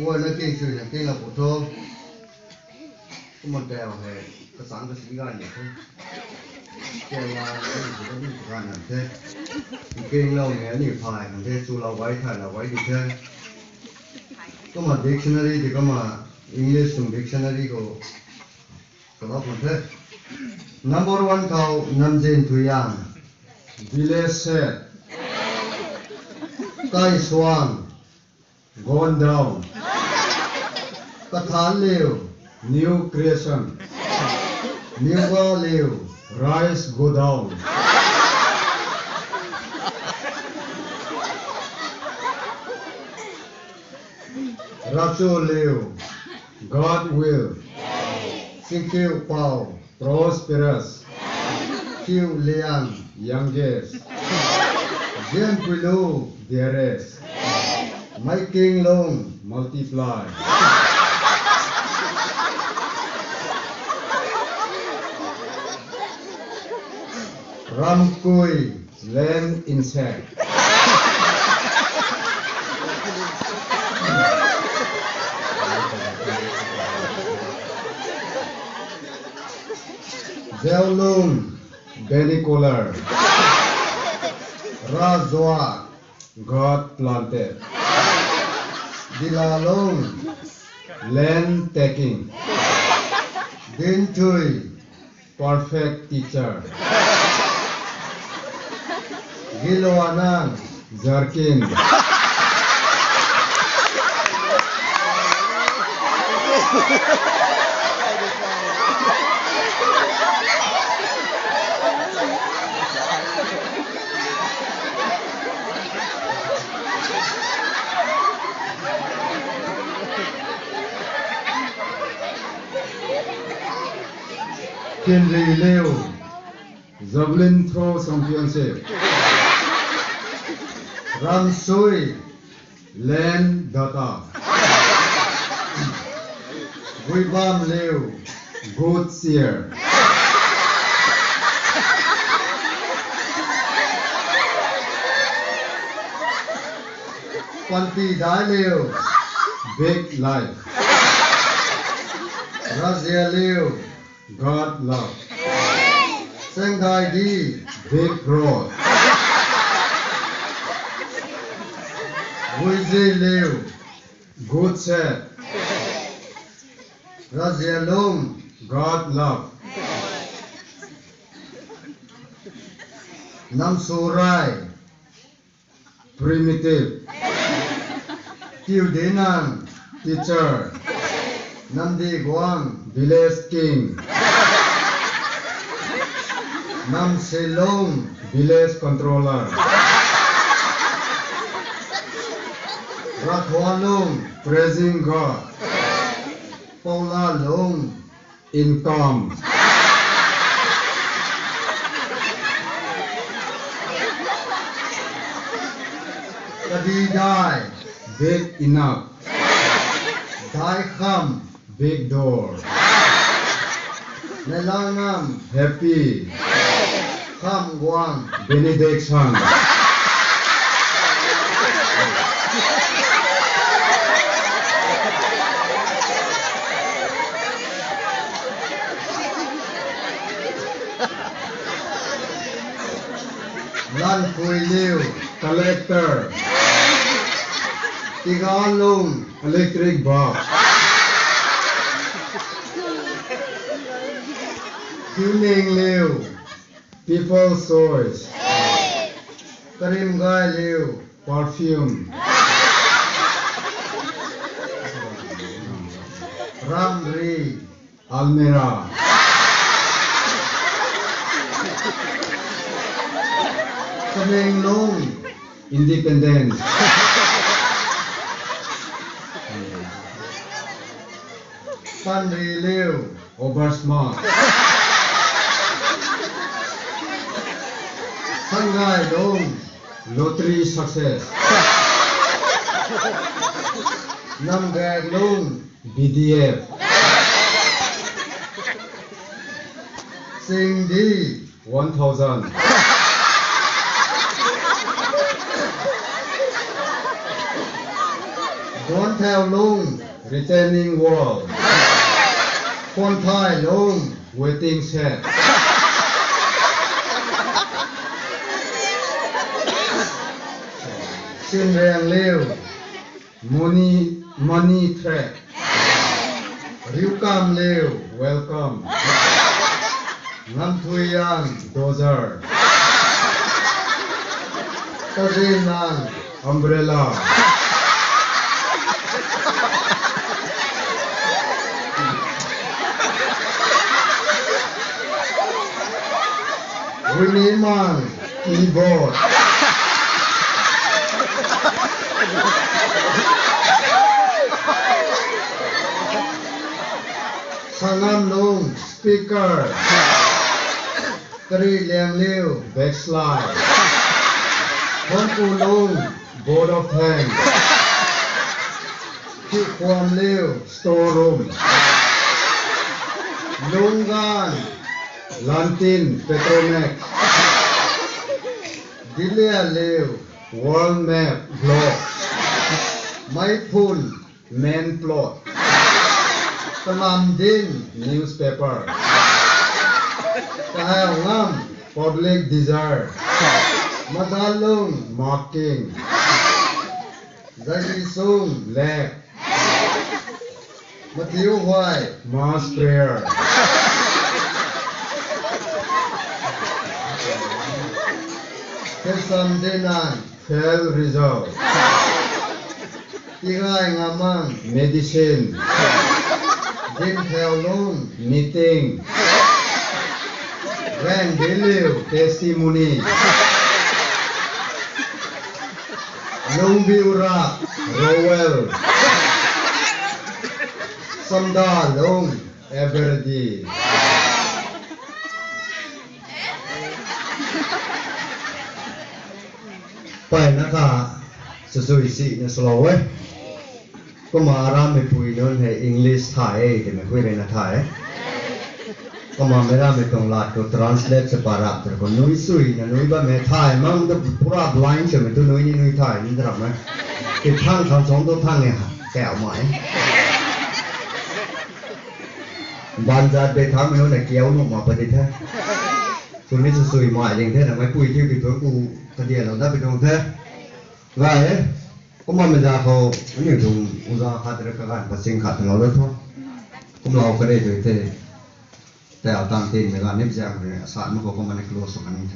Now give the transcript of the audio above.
ngồi nó kinh suy là kinh là phổ thông cũng một đèo hệ cái sáng cái sĩ gai nhỉ thôi đèo là cái gì cũng được gan hẳn thế kinh lâu nghe nhỉ phải hẳn thế su lâu quay thay là quay đi thế có mà dictionary thì có mà English cùng dictionary của cái đó còn thế number one câu năm trên thuy an village set tai soan gone down Kathan Liu, new creation. New Liu, rise go down. Racho Liu, God will. Sinkiu Pao, prosperous. Kiu Liang, youngest. Jen Pilu, dearest. My King Long, multiply. Ramkui, land insect. Zeulung, Benicolar. Razwa, God planted. Dilalung, land taking. Dintui, perfect teacher. Giloanan, Zarkin. Kinri Liu, Javelin throw championship. Ramsui, land data. Guibam Liu, good seer. Panti Dai Liu, big life. Razia Liu, God love. Sengai Di, big road. Wuizi Liu, good set. Razia Lung, God love. Namsurai, primitive. Kiu Dinan, teacher. Namdi Guang, village king. Nam Selong, village controller. Rathwalung, praising God. Paula Long, income. Kadidai, big enough. Dai Kham, big door. Nelangam, happy. Kham Guang, benediction. Lan Kui Liu, collector. Tigalung, electric box. Tuning Liu, people's choice. Karim Gai Liu, perfume. Ramri, Almira. Kameng Long, independent. Panri Liu, over smart. Sangai Long, lottery success. Namgag Long, BDF. Sing D, 1000. Don แถวลง retaining wall คนท้ายลง waiting shed สิ้นแรงเร็ว money track ริ้วกำเร็ว welcome น้ำทุยยาง dozer ตะเรียนาง umbrella วินิมัง keyboard สงามลง speaker ตรีเลียงเลี้ยว backslide คนปูลง board of tanks ที่ความเลี้ยว storeroom โรงงานLantin Petromax ดิเลียเลี้ยว world map block ไม้พุ่น main plot สนามดิน newspaper ตะแหวงาม public desire มาดาลง marking ใจสูง lag มาทิวหวย mass prayer เทสัมเดนัน fail result อีกายงามัง medicine ดินแถวลง meeting แรงเดลิว testimony ลงบิวรา rowell สัมดาลง Aberdeen ไปนะคะสุดๆสิเนี่ยสโลว์เว้ยก็มาอาราไม่พูดโดนให้อังกฤษไทยแต่ไม่คุยเลยนะไทยก็มาไม่ได้ไม่ต้องลาดก็ translate สปาระแต่คนนุ้ยสุยนะนุ้ยบ้านไม่ไทยมั่งก็พูด blind ใช่ไหมตัวนุ้ยนี่นุ้ยไทยนี่รับไหมติดทั้งคำสองตัวทั้งเนี่ยแก้วหมายบานจัดไปทำไม่รู้ไหนเกี้ยวนุ่มมาประเดี๋ยวคุณนี่สุยหมายอย่างเท่นะไม่พูดที่ติดตัวกูตะเดียเราได้ไปตรงเท่ว่าเอ๊ะก็มันไม่ได้เขาอันนี้ตรงอุตสาหกรรมการภาษีขัดเราเลยท้องก็เราก็ได้ด้วยแต่เอาตามตีนเวลานี้จะอะไรสารมันก็มันในครัวสมัยนี้